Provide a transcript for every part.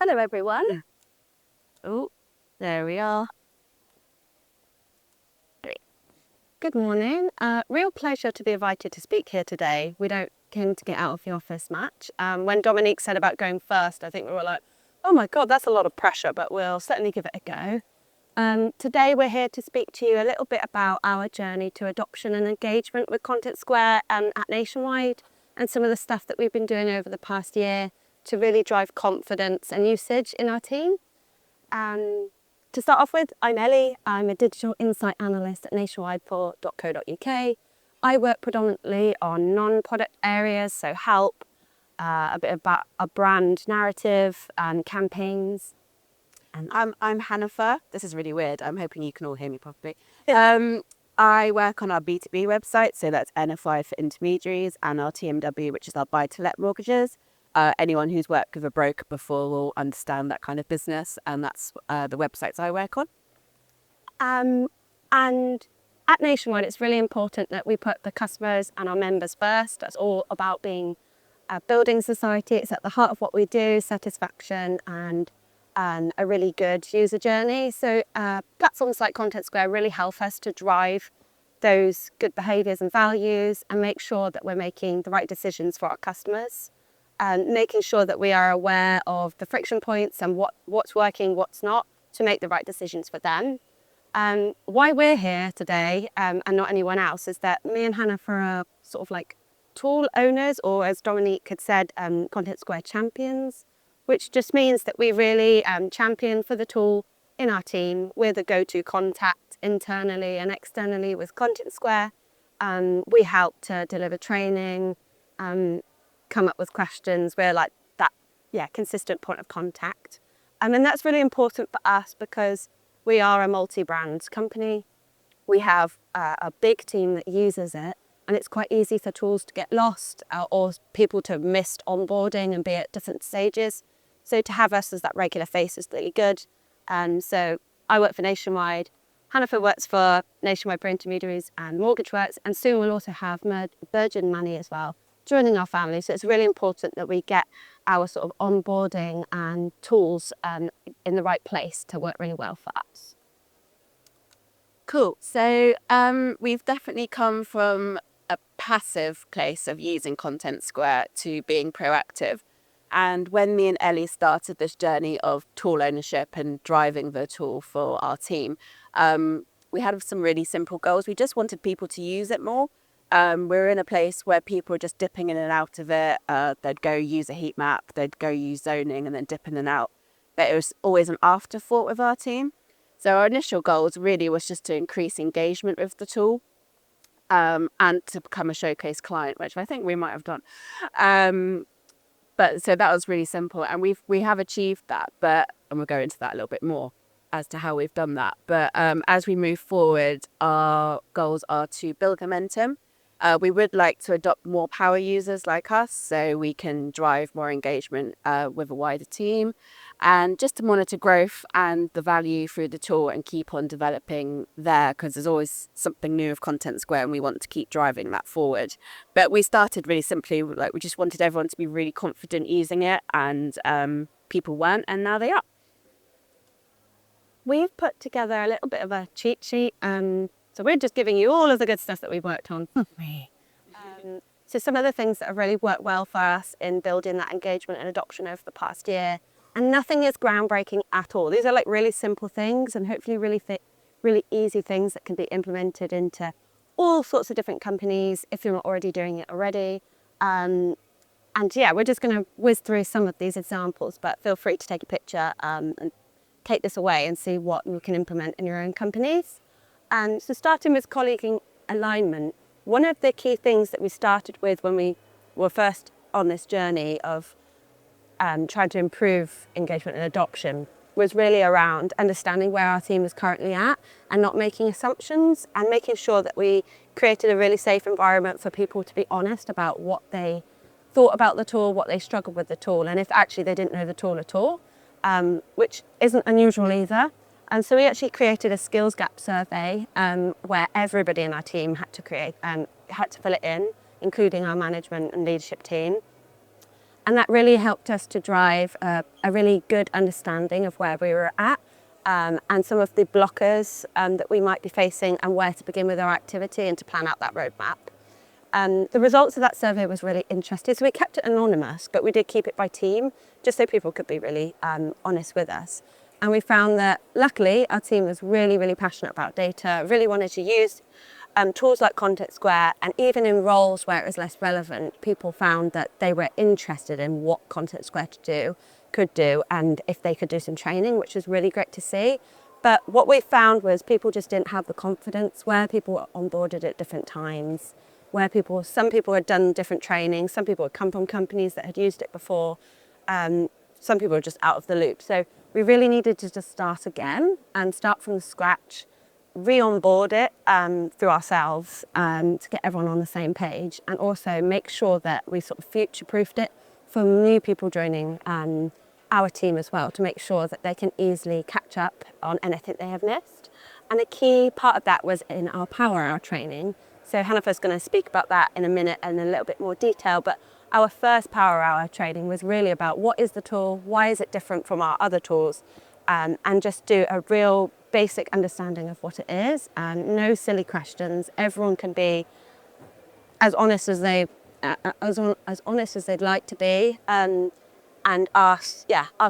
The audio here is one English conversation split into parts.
Hello, everyone. Oh, there we are. Good morning. Real pleasure to be invited to speak here today. We don't tend to get out of the office much. When Dominique said about going first, I think we were like, oh my God, that's a lot of pressure, but we'll certainly give it a go. Today, we're here to speak to you a little bit about our journey to adoption and engagement with Contentsquare at Nationwide and some of the stuff that we've been doing over the past year to really drive confidence and usage in our team. To start off with, I'm Ellie. I'm a digital insight analyst at Nationwide for .co.uk. I work predominantly on non-product areas, so help, a bit about a brand narrative and campaigns. And I'm Hanife. This is really weird. I'm hoping you can all hear me properly. I work on our B2B website, so that's NFI for intermediaries, and our TMW, which is our buy-to-let mortgages. Anyone who's worked with a broker before will understand that kind of business, and that's the websites I work on. And at Nationwide, it's really important that we put the customers and our members first. That's all about being a building society. It's at the heart of what we do, satisfaction and a really good user journey. So platforms like Contentsquare really help us to drive those good behaviours and values and make sure that we're making the right decisions for our customers. And making sure that we are aware of the friction points and what's working, what's not, to make the right decisions for them. Why we're here today and not anyone else is that me and Hannah are sort of like tool owners, or as Dominique had said, Contentsquare champions, which just means that we really champion for the tool in our team. We're the go-to contact internally and externally with Contentsquare. We help to deliver training, come up with questions. We're like that, consistent point of contact. And that's really important for us because we are a multi-brand company. We have a big team that uses it, and it's quite easy for tools to get lost or people to miss onboarding and be at different stages. So to have us as that regular face is really good. So I work for Nationwide. Hanife works for Nationwide for Intermediaries and Mortgage Works, and soon we'll also have Virgin Money as well joining our family. So it's really important that we get our sort of onboarding and tools in the right place to work really well for us. Cool. So we've definitely come from a passive place of using Contentsquare to being proactive. And when me and Ellie started this journey of tool ownership and driving the tool for our team, we had some really simple goals. We just wanted people to use it more. We're in a place where people are just dipping in and out of it. They'd go use a heat map, they'd go use zoning and then dip in and out. But it was always an afterthought with our team. So our initial goals really was just to increase engagement with the tool and to become a showcase client, which I think we might have done. But so that was really simple, and we have achieved that. And we'll go into that a little bit more as to how we've done that. But as we move forward, our goals are to build momentum. We would like to adopt more power users like us so we can drive more engagement with a wider team, and just to monitor growth and the value through the tool and keep on developing there, because there's always something new of Contentsquare and we want to keep driving that forward. But we started really simply, like we just wanted everyone to be really confident using it, and people weren't, and now they are. We've put together a little bit of a cheat sheet. So we're just giving you all of the good stuff that we've worked on. So some of the things that have really worked well for us in building that engagement and adoption over the past year, and nothing is groundbreaking at all. These are like really simple things and hopefully really easy things that can be implemented into all sorts of different companies if you're not already doing it already. And we're just going to whiz through some of these examples, but feel free to take a picture and take this away and see what you can implement in your own companies. So starting with colleague alignment, one of the key things that we started with when we were first on this journey of trying to improve engagement and adoption was really around understanding where our team is currently at and not making assumptions, and making sure that we created a really safe environment for people to be honest about what they thought about the tool, what they struggled with the tool, and if actually they didn't know the tool at all, which isn't unusual either. And so we actually created a skills gap survey where everybody in our team had to fill it in, including our management and leadership team. And that really helped us to drive a really good understanding of where we were at and some of the blockers that we might be facing and where to begin with our activity and to plan out that roadmap. The results of that survey was really interesting. So we kept it anonymous, but we did keep it by team, just so people could be really honest with us. And we found that, luckily, our team was really, really passionate about data, really wanted to use tools like Contentsquare, and even in roles where it was less relevant, people found that they were interested in what Contentsquare could do, and if they could do some training, which was really great to see. But what we found was people just didn't have the confidence, where people were onboarded at different times, where some people had done different training, some people had come from companies that had used it before, some people were just out of the loop. So we really needed to just start again and start from scratch, re-onboard it through ourselves to get everyone on the same page, and also make sure that we sort of future-proofed it for new people joining our team as well, to make sure that they can easily catch up on anything they have missed. And a key part of that was in our Power Hour training. So Hanife's going to speak about that in a minute in a little bit more detail, but our first Power Hour training was really about what is the tool, why is it different from our other tools, and just do a real basic understanding of what it is. No silly questions. Everyone can be as honest as they'd like to be, and ask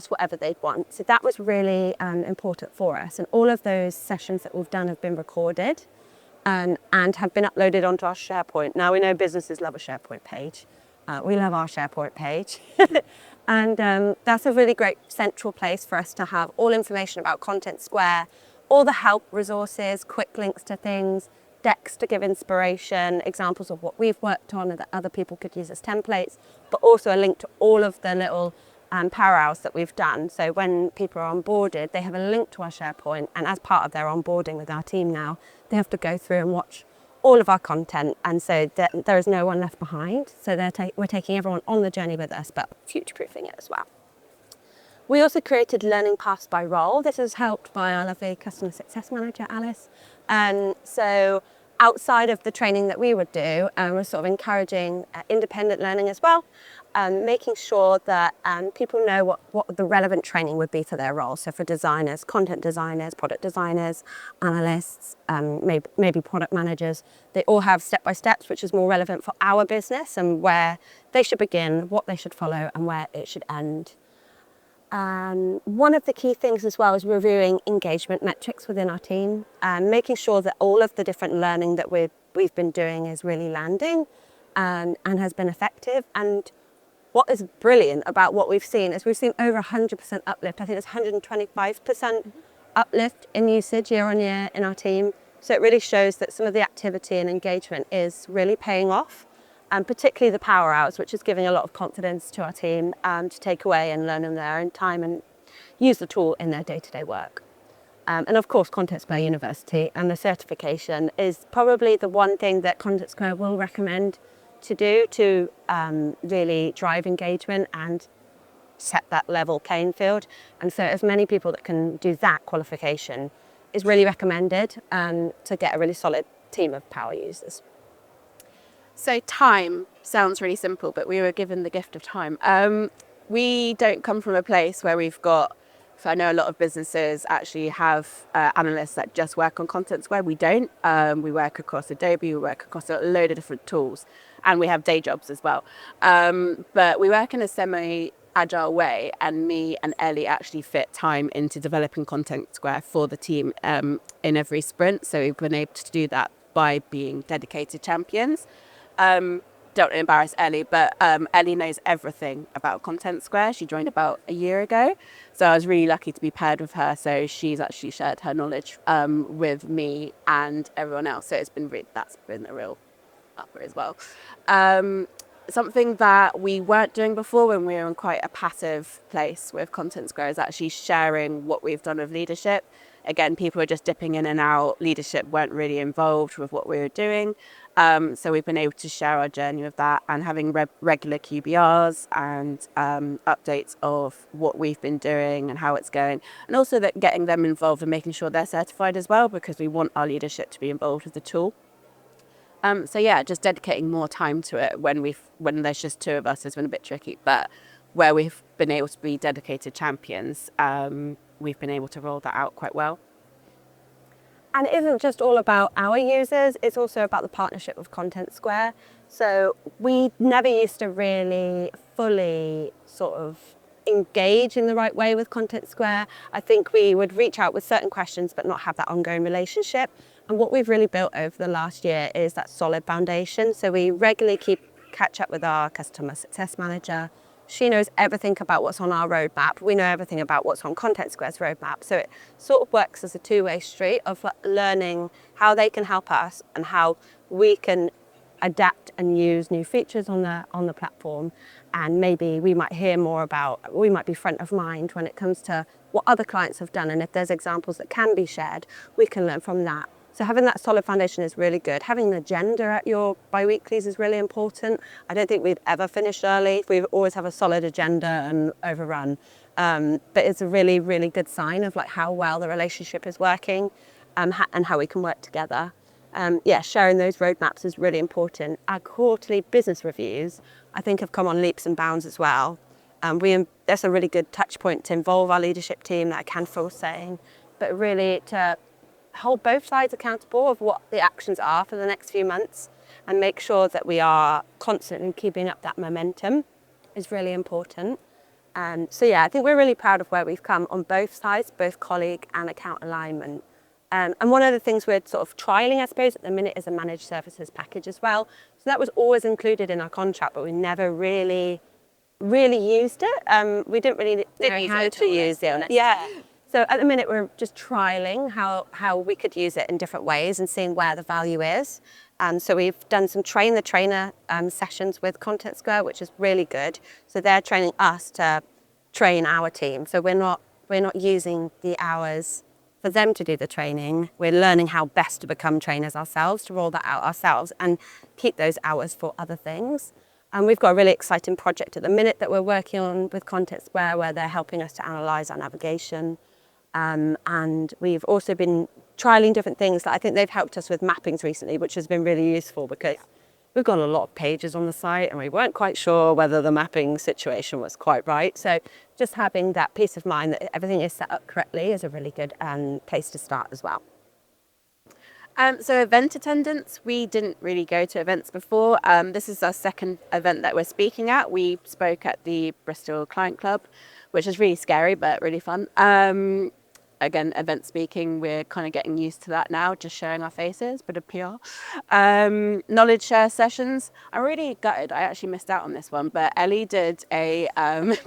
whatever they'd want. So that was really important for us. And all of those sessions that we've done have been recorded and have been uploaded onto our SharePoint. Now, we know businesses love a SharePoint page. We love our SharePoint page. And that's a really great central place for us to have all information about Contentsquare, all the help resources, quick links to things, decks to give inspiration, examples of what we've worked on and that other people could use as templates, but also a link to all of the little power hours that we've done. So when people are onboarded, they have a link to our SharePoint, and as part of their onboarding with our team now, they have to go through and watch all of our content, and so there is no one left behind. So we're taking everyone on the journey with us, but future-proofing it as well. We also created learning paths by role. This is helped by our lovely customer success manager, Alice. So outside of the training that we would do, we're sort of encouraging independent learning as well, making sure that people know what the relevant training would be for their role. So for designers, content designers, product designers, analysts, maybe product managers, they all have step-by-steps, which is more relevant for our business and where they should begin, what they should follow, and where it should end. One of the key things as well is reviewing engagement metrics within our team, making sure that all of the different learning that we've been doing is really landing and has been effective. And what is brilliant about what we've seen is we've seen over 100% uplift. I think it's 125% uplift in usage year on year in our team. So it really shows that some of the activity and engagement is really paying off. And particularly the power hours, which is giving a lot of confidence to our team to take away and learn in their own time and use the tool in their day-to-day work. And of course, Contentsquare University and the certification is probably the one thing that Contentsquare will recommend to do to really drive engagement and set that level playing field. And so as many people that can do that qualification is really recommended to get a really solid team of power users. So time sounds really simple, but we were given the gift of time. We don't come from a place where we've got, so I know a lot of businesses actually have analysts that just work on Contentsquare. We don't. We work across Adobe, we work across a load of different tools, and we have day jobs as well. But we work in a semi-agile way, and me and Ellie actually fit time into developing Contentsquare for the team in every sprint. So we've been able to do that by being dedicated champions. Don't embarrass Ellie, but Ellie knows everything about Contentsquare. She joined about a year ago, so I was really lucky to be paired with her. So she's actually shared her knowledge with me and everyone else. So that's been a real upper as well. Something that we weren't doing before when we were in quite a passive place with Contentsquare is actually sharing what we've done with leadership. Again, people were just dipping in and out. Leadership weren't really involved with what we were doing. So we've been able to share our journey with that and having regular QBRs and updates of what we've been doing and how it's going. And also that getting them involved and making sure they're certified as well, because we want our leadership to be involved with the tool. So yeah, just dedicating more time to it when there's just two of us has been a bit tricky, but where we've been able to be dedicated champions, we've been able to roll that out quite well. And it isn't just all about our users, it's also about the partnership with Contentsquare. So we never used to really fully sort of engage in the right way with Contentsquare. I think we would reach out with certain questions but not have that ongoing relationship. And what we've really built over the last year is that solid foundation. So we regularly catch up with our customer success manager. She knows everything about what's on our roadmap. We know everything about what's on Contentsquare's roadmap. So it sort of works as a two-way street of learning how they can help us and how we can adapt and use new features on the platform. And maybe we might hear more about, we might be front of mind when it comes to what other clients have done. And if there's examples that can be shared, we can learn from that. So having that solid foundation is really good. Having an agenda at your bi-weeklies is really important. I don't think we've ever finished early. We always have a solid agenda and overrun. But it's a really, really good sign of like how well the relationship is working and how we can work together. Sharing those roadmaps is really important. Our quarterly business reviews, I think, have come on leaps and bounds as well. That's a really good touch point to involve our leadership team, that I can feel saying, but really to hold both sides accountable of what the actions are for the next few months and make sure that we are constantly keeping up that momentum is really important. I think we're really proud of where we've come on both sides, both colleague and account alignment. And one of the things we're sort of trialling, I suppose, at the minute is a managed services package as well. So that was always included in our contract, but we never really used it. We didn't really know how to use it. Yeah. So at the minute, we're just trialling how we could use it in different ways and seeing where the value is. So we've done some train the trainer sessions with Contentsquare, which is really good. So they're training us to train our team. So we're not using the hours for them to do the training. We're learning how best to become trainers ourselves, to roll that out ourselves and keep those hours for other things. And we've got a really exciting project at the minute that we're working on with Contentsquare, where they're helping us to analyse our navigation. And we've also been trialling different things. I think they've helped us with mappings recently, which has been really useful because we've got a lot of pages on the site and we weren't quite sure whether the mapping situation was quite right. So just having that peace of mind that everything is set up correctly is a really good place to start as well. So event attendance, we didn't really go to events before. This is our second event that we're speaking at. We spoke at the Bristol Client Club, which is really scary, but really fun. Again, event speaking, we're kind of getting used to that now, just showing our faces, bit of PR. Knowledge share sessions. I'm really gutted, I actually missed out on this one, but Ellie did a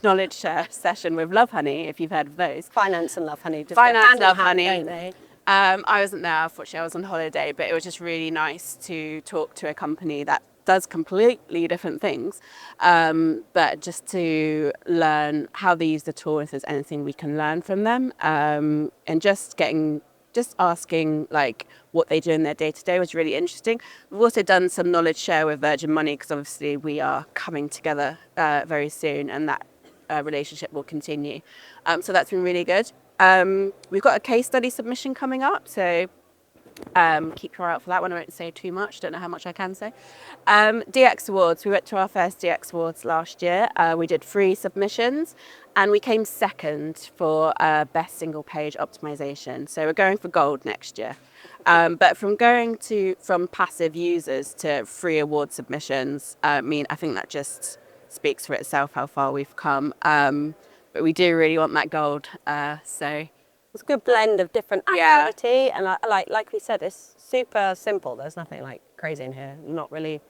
knowledge share session with Love Honey, if you've heard of those. Finance and Love Honey. Finance, Love Honey. I wasn't there, unfortunately, I was on holiday, but it was just really nice to talk to a company that does completely different things, but just to learn how they use the tool, if there's anything we can learn from them, and just asking like what they do in their day-to-day was really interesting. We've also done some knowledge share with Virgin Money, because obviously we are coming together very soon, and that relationship will continue. So that's been really good. We've got a case study submission coming up, so keep your eye out for that one. I won't say too much, don't know how much I can say. DX Awards, we went to our first DX Awards last year. We did 3 submissions and we came second for best single page optimization. So we're going for gold next year. But from passive users to 3 award submissions, I think that just speaks for itself how far we've come. But we do really want that gold, so it's a good blend of different activity, and like we said, it's super simple. There's nothing like crazy in here. Not really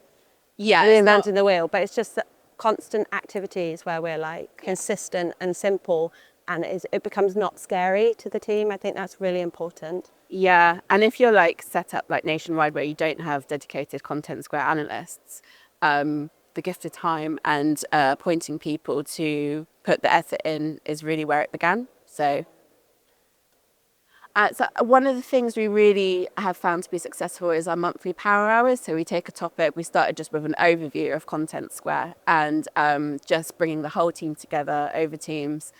reinventing the wheel, but it's just constant activities where we're like consistent and simple, and it becomes not scary to the team. I think that's really important. Yeah, and if you're like set up like nationwide where you don't have dedicated Contentsquare analysts, the gift of time and appointing people to put the effort in is really where it began. So one of the things we really have found to be successful is our monthly power hours. So we take a topic, we started just with an overview of Contentsquare and just bringing the whole team together over Teams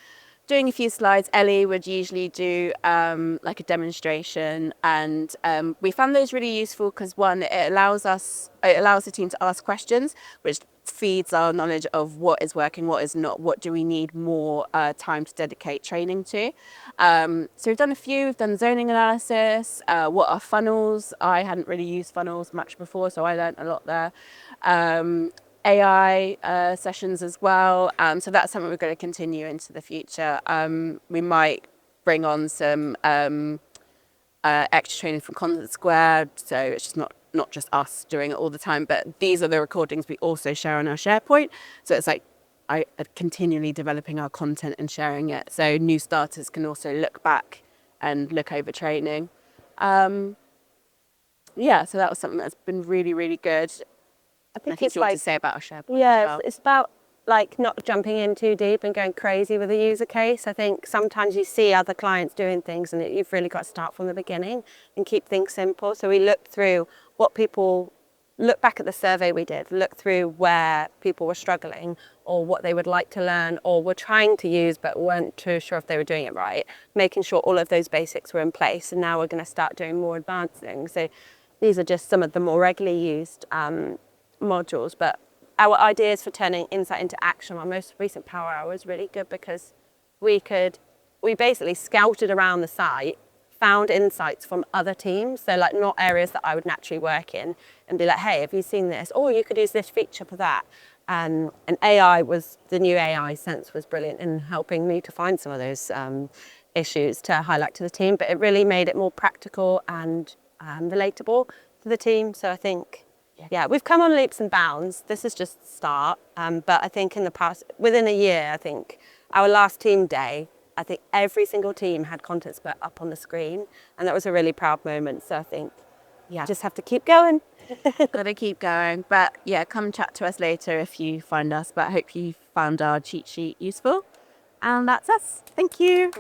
doing a few slides, Ellie would usually do like a demonstration, and we found those really useful because one, it allows the team to ask questions, which feeds our knowledge of what is working, what is not, what do we need more time to dedicate training to. So we've done a few. We've done zoning analysis. What are funnels? I hadn't really used funnels much before, so I learned a lot there. AI sessions as well. So that's something we're going to continue into the future. We might bring on some extra training from Contentsquare, so it's just not just us doing it all the time, but these are the recordings we also share on our SharePoint. So it's like I are continually developing our content and sharing it, so new starters can also look back and look over training. Yeah, so that was something that's been really, really good. I think Nothing it's you want like, to say about our SharePoint yeah, as well? it's about like not jumping in too deep and going crazy with a user case. I think sometimes you see other clients doing things and you've really got to start from the beginning and keep things simple. So we looked through look back at the survey we did, look through where people were struggling or what they would like to learn or were trying to use but weren't too sure if they were doing it right, making sure all of those basics were in place. And now we're going to start doing more advanced things. So these are just some of the more regularly used modules, but our ideas for turning insight into action, our most recent power hour, was really good because we basically scouted around the site, found insights from other teams, so like not areas that I would naturally work in, and be like, hey, have you seen this? Or you could use this feature for that. And the new AI sense was brilliant in helping me to find some of those issues to highlight to the team, but it really made it more practical and relatable to the team. So I think, yeah, we've come on leaps and bounds. This is just the start. But I think in the past, within a year, I think our last team day, I think every single team had Contentsquare up on the screen. And that was a really proud moment. So I think, yeah, just have to keep going. Gotta keep going. But yeah, come chat to us later if you find us. But I hope you found our cheat sheet useful. And that's us. Thank you.